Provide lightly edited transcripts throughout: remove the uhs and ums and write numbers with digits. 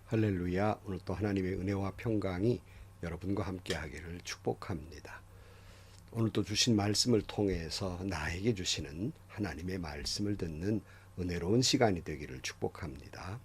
할렐루야. 오늘 또 하나님의 은혜와 평강이 여러분과 함께 하기를 축복합니다. 오늘 또 주신 말씀을 통해서 나에게 주시는 하나님의 말씀을 듣는 은혜로운 시간이 되기를 축복합니다.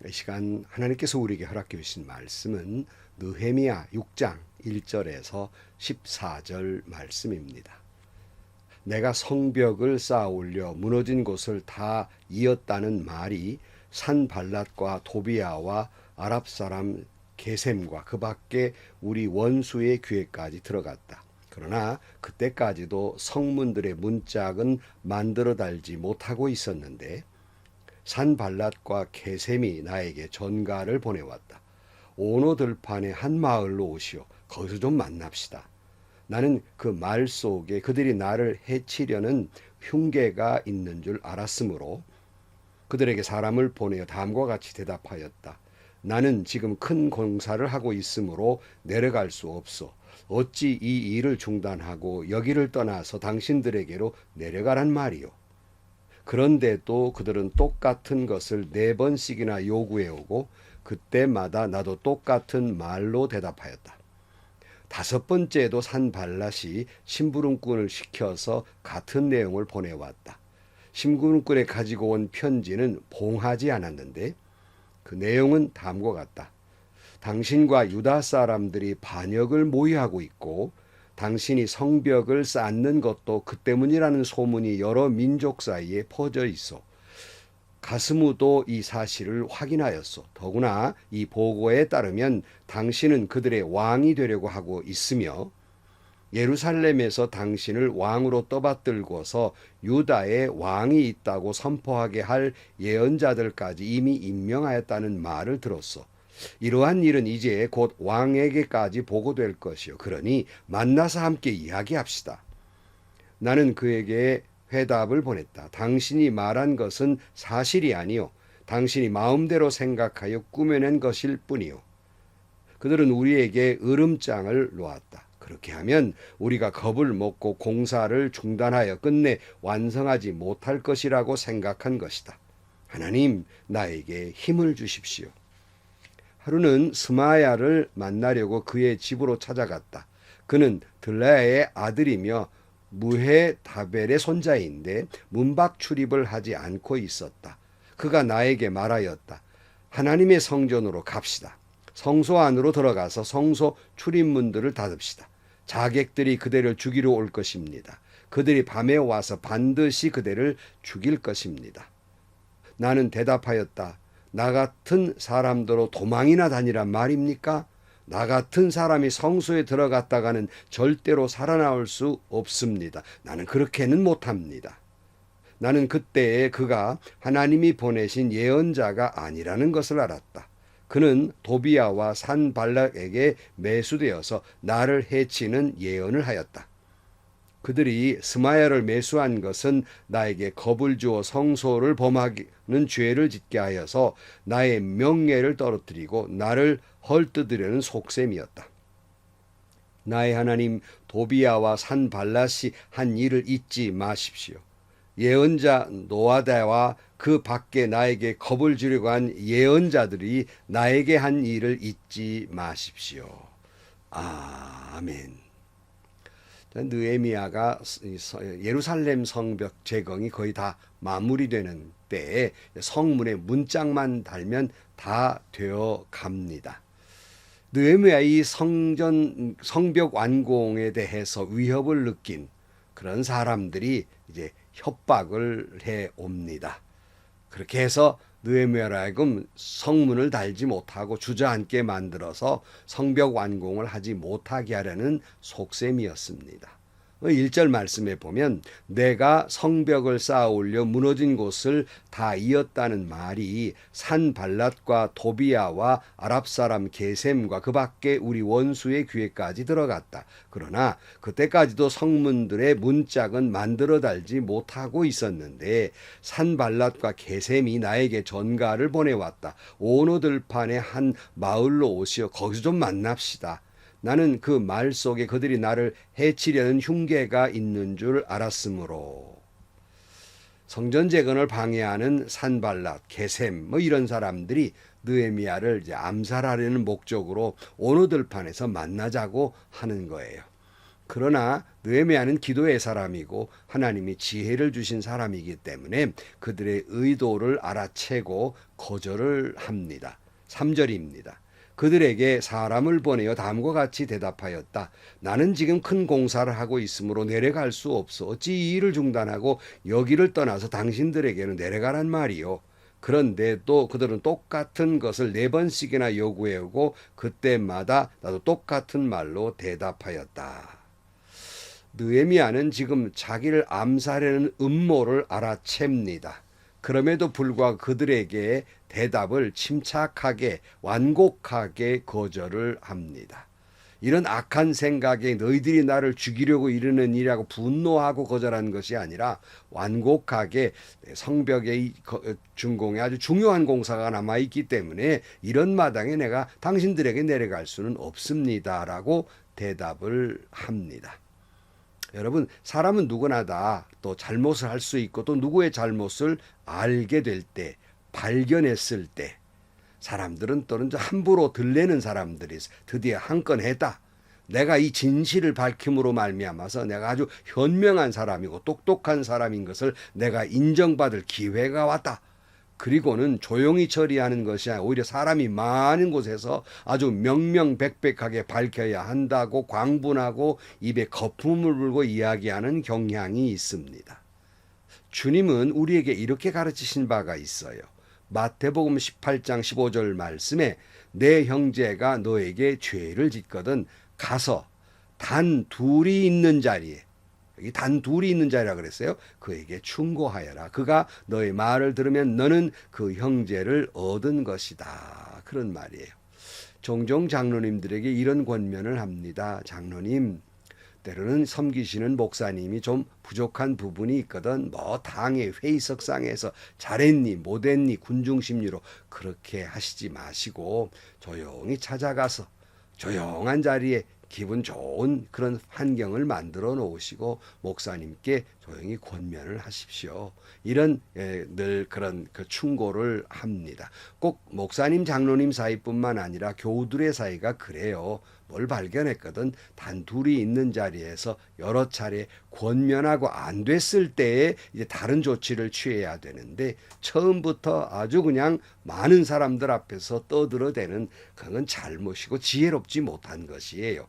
이 시간 하나님께서 우리에게 허락해 주신 말씀은 느헤미야 6장 1절에서 14절 말씀입니다. 내가 성벽을 쌓아 올려 무너진 곳을 다 이었다는 말이 산발랏과 도비아와 아랍 사람 게셈과 그 밖에 우리 원수의 귀에까지 들어갔다. 그러나 그때까지도 성문들의 문짝은 만들어 달지 못하고 있었는데 산발랏과 게셈이 나에게 전가를 보내왔다. 오노 들판의 한 마을로 오시오. 거기서 좀 만납시다. 나는 그 말 속에 그들이 나를 해치려는 흉계가 있는 줄 알았으므로 그들에게 사람을 보내어 다음과 같이 대답하였다. 나는 지금 큰 공사를 하고 있으므로 내려갈 수 없어. 어찌 이 일을 중단하고 여기를 떠나서 당신들에게로 내려가란 말이요. 그런데도 그들은 똑같은 것을 4번씩이나 요구해오고 그때마다 나도 똑같은 말로 대답하였다. 5번째도 산발랏이 심부름꾼을 시켜서 같은 내용을 보내왔다. 심부름꾼에 가지고 온 편지는 봉하지 않았는데 그 내용은 다음과 같다. 당신과 유다 사람들이 반역을 모의하고 있고 당신이 성벽을 쌓는 것도 그 때문이라는 소문이 여러 민족 사이에 퍼져 있어. 가스무도 이 사실을 확인하였소. 더구나 이 보고에 따르면 당신은 그들의 왕이 되려고 하고 있으며 예루살렘에서 당신을 왕으로 떠받들고서 유다에 왕이 있다고 선포하게 할 예언자들까지 이미 임명하였다는 말을 들었소. 이러한 일은 이제 곧 왕에게까지 보고될 것이요. 그러니 만나서 함께 이야기합시다. 나는 그에게 회답을 보냈다. 당신이 말한 것은 사실이 아니요. 당신이 마음대로 생각하여 꾸며낸 것일 뿐이요. 그들은 우리에게 으름장을 놓았다. 그렇게 하면 우리가 겁을 먹고 공사를 중단하여 끝내 완성하지 못할 것이라고 생각한 것이다. 하나님, 나에게 힘을 주십시오. 하루는 스마야를 만나려고 그의 집으로 찾아갔다. 그는 들라야의 아들이며 무헤다벨의 손자인데 문밖 출입을 하지 않고 있었다. 그가 나에게 말하였다. 하나님의 성전으로 갑시다. 성소 안으로 들어가서 성소 출입문들을 닫읍시다. 자객들이 그대를 죽이러 올 것입니다. 그들이 밤에 와서 반드시 그대를 죽일 것입니다. 나는 대답하였다. 나 같은 사람들로 도망이나 다니란 말입니까? 나 같은 사람이 성소에 들어갔다가는 절대로 살아나올 수 없습니다. 나는 그렇게는 못합니다. 나는 그때에 그가 하나님이 보내신 예언자가 아니라는 것을 알았다. 그는 도비아와 산발락에게 매수되어서 나를 해치는 예언을 하였다. 그들이 스마야를 매수한 것은 나에게 겁을 주어 성소를 범하는 죄를 짓게 하여서 나의 명예를 떨어뜨리고 나를 헐뜯으려는 속셈이었다. 나의 하나님 도비아와 산발랏이 한 일을 잊지 마십시오. 예언자 노아다와 그 밖에 나에게 겁을 주려고 한 예언자들이 나에게 한 일을 잊지 마십시오. 아멘. 느헤미야가 예루살렘 성벽 재건이 거의 다 마무리되는 때에 성문에 문짝만 달면 다 되어 갑니다. 느헤미야의 성벽 완공에 대해서 위협을 느낀 그런 사람들이 이제 협박을 해 옵니다. 그렇게 해서 느헤미야로 하여금 성문을 달지 못하고 주저앉게 만들어서 성벽 완공을 하지 못하게 하려는 속셈이었습니다. 1절 말씀에 보면 내가 성벽을 쌓아 올려 무너진 곳을 다 이었다는 말이 산발랏과 도비아와 아랍 사람 게셈과 그 밖에 우리 원수의 귀에까지 들어갔다. 그러나 그때까지도 성문들의 문짝은 만들어 달지 못하고 있었는데 산발랏과 게셈이 나에게 전가를 보내왔다. 오노 들판의 한 마을로 오시어 거기서 좀 만납시다. 나는 그 말 속에 그들이 나를 해치려는 흉계가 있는 줄 알았으므로. 성전 재건을 방해하는 산발랏, 게셈 이런 사람들이 느헤미야를 이제 암살하려는 목적으로 오노들판에서 만나자고 하는 거예요. 그러나 느헤미야는 기도의 사람이고 하나님이 지혜를 주신 사람이기 때문에 그들의 의도를 알아채고 거절을 합니다. 3절입니다. 그들에게 사람을 보내어 다음과 같이 대답하였다. 나는 지금 큰 공사를 하고 있으므로 내려갈 수 없어. 어찌 이 일을 중단하고 여기를 떠나서 당신들에게는 내려가란 말이요. 그런데 또 그들은 똑같은 것을 4번씩이나 요구해오고 그때마다 나도 똑같은 말로 대답하였다. 느헤미야는 지금 자기를 암살하는 음모를 알아챕니다. 그럼에도 불구하고 그들에게 대답을 침착하게 완곡하게 거절을 합니다. 이런 악한 생각에 너희들이 나를 죽이려고 이르는 일이라고 분노하고 거절한 것이 아니라 완곡하게 성벽의 준공에 아주 중요한 공사가 남아있기 때문에 이런 마당에 내가 당신들에게 내려갈 수는 없습니다라고 대답을 합니다. 여러분, 사람은 누구나 다 또 잘못을 할 수 있고 또 누구의 잘못을 알게 될 때, 발견했을 때 사람들은 또는 함부로 들레는 사람들이 드디어 한 건 했다. 내가 이 진실을 밝힘으로 말미암아서 내가 아주 현명한 사람이고 똑똑한 사람인 것을 내가 인정받을 기회가 왔다. 그리고는 조용히 처리하는 것이 아니라 오히려 사람이 많은 곳에서 아주 명명백백하게 밝혀야 한다고 광분하고 입에 거품을 불고 이야기하는 경향이 있습니다. 주님은 우리에게 이렇게 가르치신 바가 있어요. 마태복음 18장 15절 말씀에 내 형제가 너에게 죄를 짓거든 가서 단 둘이 있는 자리에, 여기 단 둘이 있는 자리라 그랬어요. 그에게 충고하여라. 그가 너의 말을 들으면 너는 그 형제를 얻은 것이다. 그런 말이에요. 종종 장로님들에게 이런 권면을 합니다. 장로님, 때로는 섬기시는 목사님이 좀 부족한 부분이 있거든. 뭐 당의 회의석상에서 잘했니 못했니 군중심리로 그렇게 하시지 마시고 조용히 찾아가서 조용한 자리에 기분 좋은 그런 환경을 만들어 놓으시고 목사님께 조용히 권면을 하십시오. 이런 늘 그런 그 충고를 합니다. 꼭 목사님 장로님 사이뿐만 아니라 교우들의 사이가 그래요. 뭘 발견했거든 단 둘이 있는 자리에서 여러 차례 권면하고 안 됐을 때에 이제 다른 조치를 취해야 되는데 처음부터 아주 그냥 많은 사람들 앞에서 떠들어대는 그건 잘못이고 지혜롭지 못한 것이에요.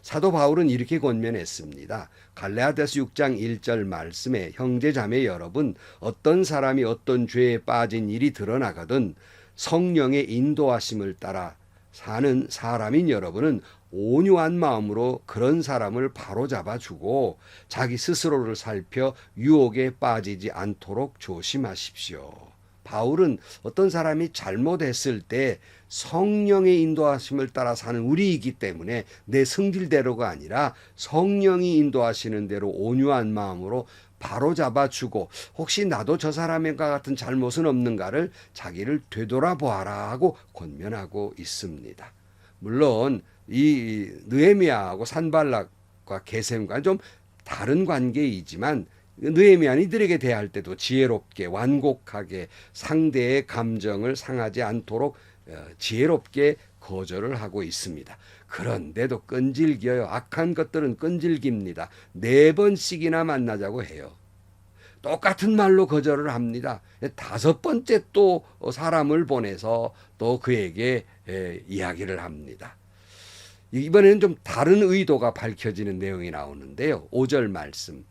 사도 바울은 이렇게 권면했습니다. 갈라디아서 6장 1절 말씀에 형제자매 여러분, 어떤 사람이 어떤 죄에 빠진 일이 드러나거든 성령의 인도하심을 따라 사는 사람인 여러분은 온유한 마음으로 그런 사람을 바로잡아주고 자기 스스로를 살펴 유혹에 빠지지 않도록 조심하십시오. 바울은 어떤 사람이 잘못했을 때 성령의 인도하심을 따라 사는 우리이기 때문에 내 성질대로가 아니라 성령이 인도하시는 대로 온유한 마음으로 바로잡아주고 혹시 나도 저 사람과 같은 잘못은 없는가를 자기를 되돌아보아라 하고 권면하고 있습니다. 물론 이 느헤미야하고 산발락과 게셈과 좀 다른 관계이지만 느헤미야는 이들에게 대할 때도 지혜롭게 완곡하게 상대의 감정을 상하지 않도록 지혜롭게 거절을 하고 있습니다. 그런데도 끈질겨요. 악한 것들은 끈질깁니다. 4번씩이나 만나자고 해요. 똑같은 말로 거절을 합니다. 5번째 또 사람을 보내서 또 그에게 이야기를 합니다. 이번에는 좀 다른 의도가 밝혀지는 내용이 나오는데요. 5절 말씀.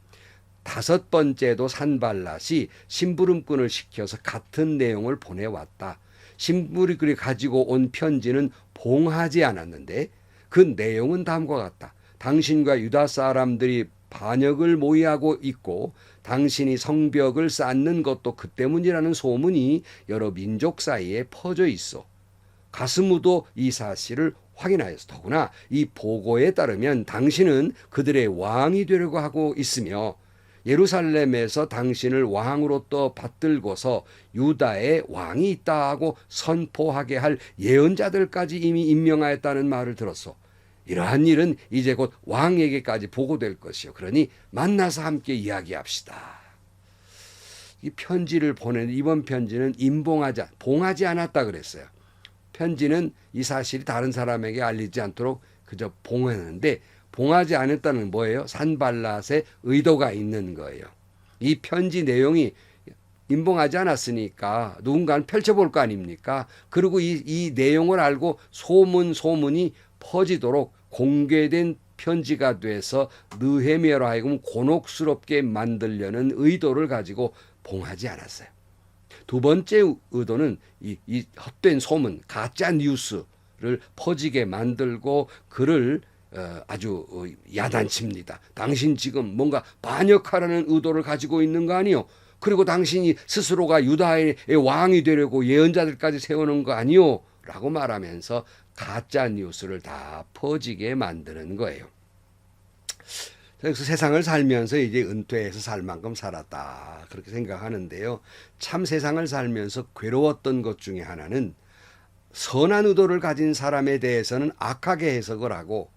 5번째도 산발랏이 심부름꾼을 시켜서 같은 내용을 보내왔다. 심부름꾼이 가지고 온 편지는 봉하지 않았는데 그 내용은 다음과 같다. 당신과 유다 사람들이 반역을 모의하고 있고 당신이 성벽을 쌓는 것도 그 때문이라는 소문이 여러 민족 사이에 퍼져 있어. 가스무도 이 사실을 확인하였어. 더구나 이 보고에 따르면 당신은 그들의 왕이 되려고 하고 있으며 예루살렘에서 당신을 왕으로 또 받들고서 유다의 왕이 있다 하고 선포하게 할 예언자들까지 이미 임명하였다는 말을 들었소. 이러한 일은 이제 곧 왕에게까지 보고될 것이요. 그러니 만나서 함께 이야기합시다. 이 편지를 보낸 이번 편지는 봉하지 않았다 그랬어요. 편지는 이 사실이 다른 사람에게 알리지 않도록 그저 봉했는데 봉하지 않았다는 뭐예요? 산발랏의 의도가 있는 거예요. 이 편지 내용이 임봉하지 않았으니까 누군가는 펼쳐볼 거 아닙니까? 그리고 이 내용을 알고 소문이 퍼지도록 공개된 편지가 돼서 느헤미야로 하여금 곤혹스럽게 만들려는 의도를 가지고 봉하지 않았어요. 두 번째 의도는 이 헛된 소문, 가짜 뉴스를 퍼지게 만들고 그를 아주 야단칩니다. 당신 지금 뭔가 반역하라는 의도를 가지고 있는 거 아니요? 그리고 당신이 스스로가 유다의 왕이 되려고 예언자들까지 세우는 거 아니요? 라고 말하면서 가짜 뉴스를 다 퍼지게 만드는 거예요. 그래서 세상을 살면서 이제 은퇴해서 살 만큼 살았다 그렇게 생각하는데요. 참 세상을 살면서 괴로웠던 것 중에 하나는 선한 의도를 가진 사람에 대해서는 악하게 해석을 하고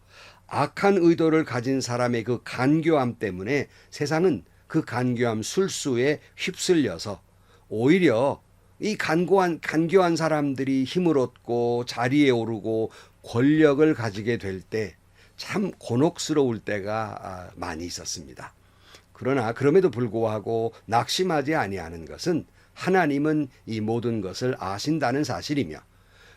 악한 의도를 가진 사람의 그 간교함 때문에 세상은 그 간교함 술수에 휩쓸려서 오히려 이 간교한 사람들이 힘을 얻고 자리에 오르고 권력을 가지게 될 때 참 곤혹스러울 때가 많이 있었습니다. 그러나 그럼에도 불구하고 낙심하지 아니하는 것은 하나님은 이 모든 것을 아신다는 사실이며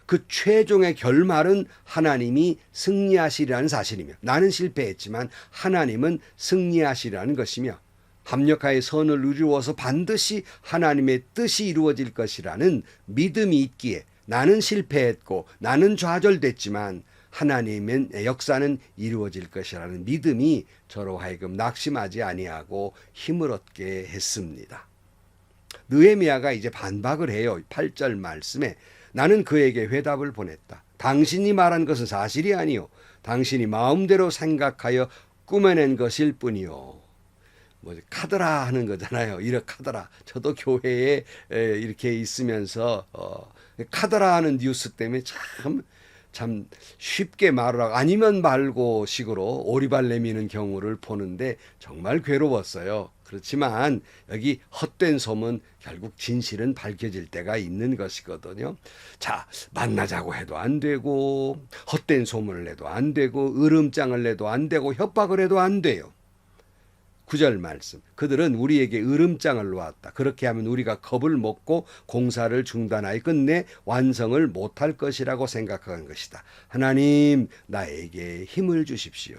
그 최종의 결말은 하나님이 승리하시리라는 사실이며 나는 실패했지만 하나님은 승리하시리라는 것이며 합력하여 선을 이루어서 반드시 하나님의 뜻이 이루어질 것이라는 믿음이 있기에 나는 실패했고 나는 좌절됐지만 하나님의 역사는 이루어질 것이라는 믿음이 저로 하여금 낙심하지 아니하고 힘을 얻게 했습니다. 느헤미야가 이제 반박을 해요. 8절 말씀에 나는 그에게 회답을 보냈다. 당신이 말한 것은 사실이 아니요 당신이 마음대로 생각하여 꾸며낸 것일 뿐이요. 뭐 카더라 하는 거잖아요. 이렇게 카더라. 저도 교회에 이렇게 있으면서 카더라 하는 뉴스 때문에 참 쉽게 말을 하고 아니면 말고 식으로 오리발 내미는 경우를 보는데 정말 괴로웠어요. 그렇지만 여기 헛된 소문 결국 진실은 밝혀질 때가 있는 것이거든요. 자, 만나자고 해도 안 되고 헛된 소문을 내도 안 되고 으름장을 내도 안 되고 협박을 해도 안 돼요. 9절 말씀. 그들은 우리에게 으름장을 놓았다. 그렇게 하면 우리가 겁을 먹고 공사를 중단하여 끝내 완성을 못할 것이라고 생각한 것이다. 하나님 나에게 힘을 주십시오.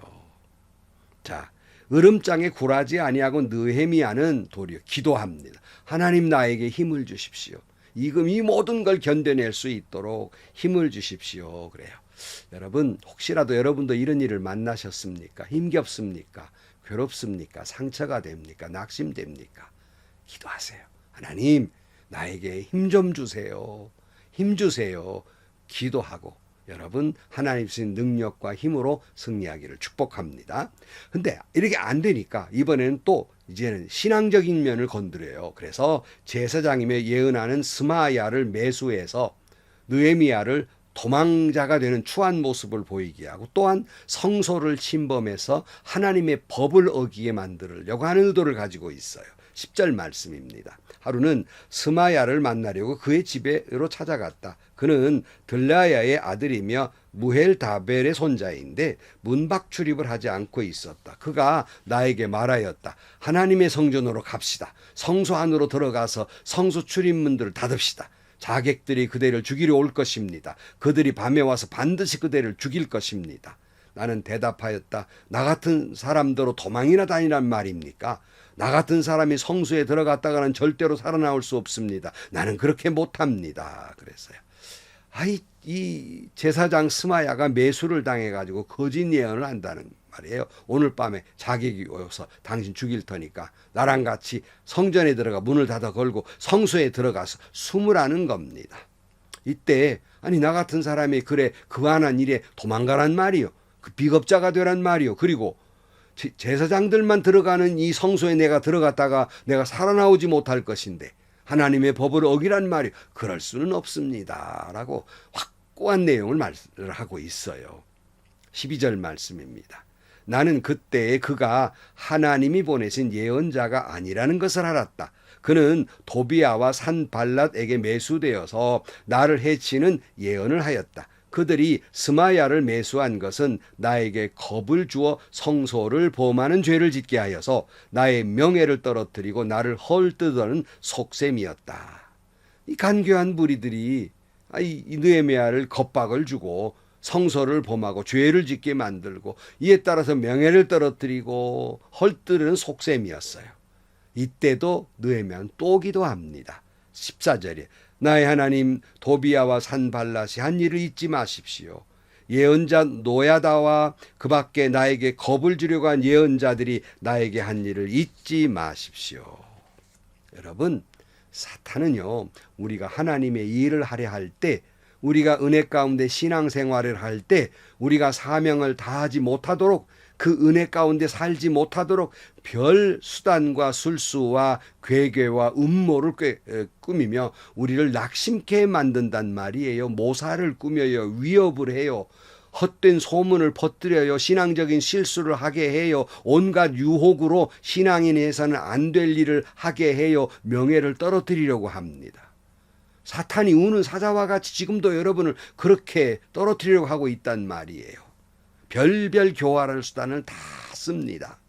자, 으름장에 굴하지 아니하고 느헤미야는 도리어 기도합니다. 하나님 나에게 힘을 주십시오. 이 모든 걸 견뎌낼 수 있도록 힘을 주십시오. 그래요. 여러분 혹시라도 여러분도 이런 일을 만나셨습니까? 힘겹습니까? 괴롭습니까? 상처가 됩니까? 낙심됩니까? 기도하세요. 하나님 나에게 힘 좀 주세요. 힘 주세요. 기도하고 여러분 하나님 주신 능력과 힘으로 승리하기를 축복합니다. 근데 이렇게 안 되니까 이번에는 또 이제는 신앙적인 면을 건드려요. 그래서 제사장이며 예언하는 스마야를 매수해서 느헤미야를 도망자가 되는 추한 모습을 보이게 하고 또한 성소를 침범해서 하나님의 법을 어기게 만들려고 하는 의도를 가지고 있어요. 10절 말씀입니다. 하루는 스마야를 만나려고 그의 집으로 찾아갔다. 그는 들라야의 아들이며 무헬다벨의 손자인데 문밖 출입을 하지 않고 있었다. 그가 나에게 말하였다. 하나님의 성전으로 갑시다. 성소 안으로 들어가서 성소 출입문들을 닫읍시다. 자객들이 그대를 죽이려 올 것입니다. 그들이 밤에 와서 반드시 그대를 죽일 것입니다. 나는 대답하였다. 나 같은 사람대로 도망이나 다니란 말입니까? 나 같은 사람이 성소에 들어갔다가는 절대로 살아나올 수 없습니다. 나는 그렇게 못합니다. 그랬어요. 이 제사장 스마야가 매수를 당해가지고 거짓 예언을 한다는 말이에요. 오늘 밤에 자객이 오서 당신 죽일 터니까 나랑 같이 성전에 들어가 문을 닫아 걸고 성소에 들어가서 숨으라는 겁니다. 이때 나 같은 사람이 그래 그만한 일에 도망가란 말이요. 그 비겁자가 되란 말이요. 그리고 제사장들만 들어가는 이 성소에 내가 들어갔다가 내가 살아나오지 못할 것인데 하나님의 법을 어기란 말이요. 그럴 수는 없습니다. 라고 확고한 내용을 말을 하고 있어요. 12절 말씀입니다. 나는 그때에 그가 하나님이 보내신 예언자가 아니라는 것을 알았다. 그는 도비아와 산발랏에게 매수되어서 나를 해치는 예언을 하였다. 그들이 스마야를 매수한 것은 나에게 겁을 주어 성소를 범하는 죄를 짓게 하여서 나의 명예를 떨어뜨리고 나를 헐뜯으는 속셈이었다. 이 간교한 무리들이 이 느헤미야를 겁박을 주고 성소를 범하고 죄를 짓게 만들고 이에 따라서 명예를 떨어뜨리고 헐뜯는 속셈이었어요. 이때도 느헤미야는 또 기도합니다. 14절에 나의 하나님 도비아와 산발랏이 한 일을 잊지 마십시오. 예언자 노야다와 그 밖에 나에게 겁을 주려고 한 예언자들이 나에게 한 일을 잊지 마십시오. 여러분, 사탄은요, 우리가 하나님의 일을 하려 할 때, 우리가 은혜 가운데 신앙생활을 할 때, 우리가 사명을 다하지 못하도록, 그 은혜 가운데 살지 못하도록 별 수단과 술수와 괴괴와 음모를 꾸미며 우리를 낙심케 만든단 말이에요. 모사를 꾸며요. 위협을 해요. 헛된 소문을 퍼뜨려요. 신앙적인 실수를 하게 해요. 온갖 유혹으로 신앙인이 해서는 안 될 일을 하게 해요. 명예를 떨어뜨리려고 합니다. 사탄이 우는 사자와 같이 지금도 여러분을 그렇게 떨어뜨리려고 하고 있단 말이에요. 별별 교활한 수단을 다 씁니다.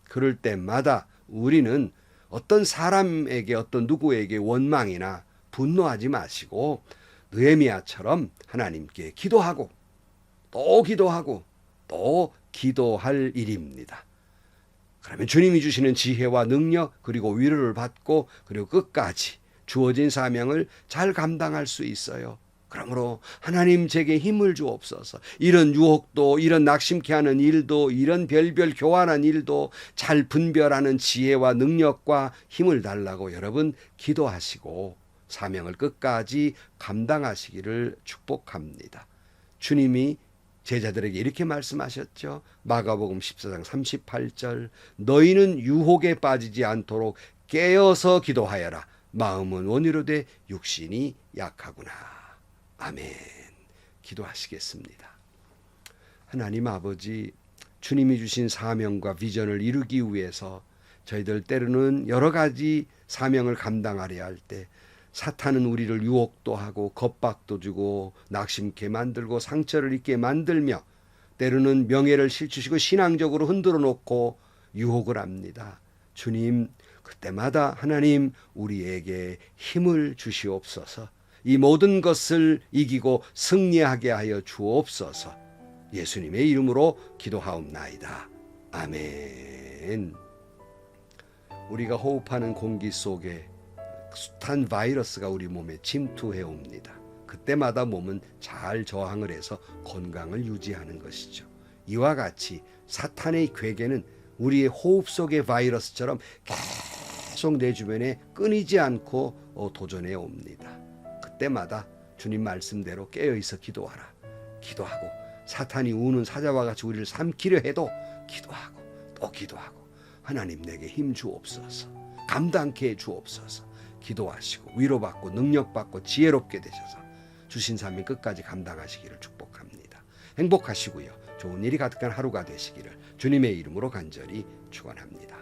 그럴 때마다 우리는 어떤 사람에게 어떤 누구에게 원망이나 분노하지 마시고 느헤미야처럼 하나님께 기도하고 또 기도하고 또 기도할 일입니다. 그러면 주님이 주시는 지혜와 능력 그리고 위로를 받고 그리고 끝까지 주어진 사명을 잘 감당할 수 있어요. 그러므로 하나님 제게 힘을 주옵소서. 이런 유혹도 이런 낙심케 하는 일도 이런 별별 교환한 일도 잘 분별하는 지혜와 능력과 힘을 달라고 여러분 기도하시고 사명을 끝까지 감당하시기를 축복합니다. 주님이 제자들에게 이렇게 말씀하셨죠. 마가복음 14장 38절 너희는 유혹에 빠지지 않도록 깨어서 기도하여라. 마음은 원이로되 육신이 약하구나. 아멘. 기도하시겠습니다. 하나님 아버지, 주님이 주신 사명과 비전을 이루기 위해서 저희들 때로는 여러 가지 사명을 감당하려 할 때 사탄은 우리를 유혹도 하고 겁박도 주고 낙심케 만들고 상처를 입게 만들며 때로는 명예를 실추시고 신앙적으로 흔들어 놓고 유혹을 합니다. 주님, 그때마다 하나님 우리에게 힘을 주시옵소서. 이 모든 것을 이기고 승리하게 하여 주옵소서. 예수님의 이름으로 기도하옵나이다. 아멘. 우리가 호흡하는 공기 속에 숱한 바이러스가 우리 몸에 침투해 옵니다. 그때마다 몸은 잘 저항을 해서 건강을 유지하는 것이죠. 이와 같이 사탄의 괴계는 우리의 호흡 속의 바이러스처럼 계속 내 주변에 끊이지 않고 도전해 옵니다. 그때마다 주님 말씀대로 깨어있어 기도하라. 기도하고 사탄이 우는 사자와 같이 우리를 삼키려 해도 기도하고 또 기도하고 하나님 내게 힘 주옵소서. 감당케 해 주옵소서. 기도하시고 위로받고 능력받고 지혜롭게 되셔서 주신 사명 끝까지 감당하시기를 축복합니다. 행복하시고요. 좋은 일이 가득한 하루가 되시기를 주님의 이름으로 간절히 축원합니다.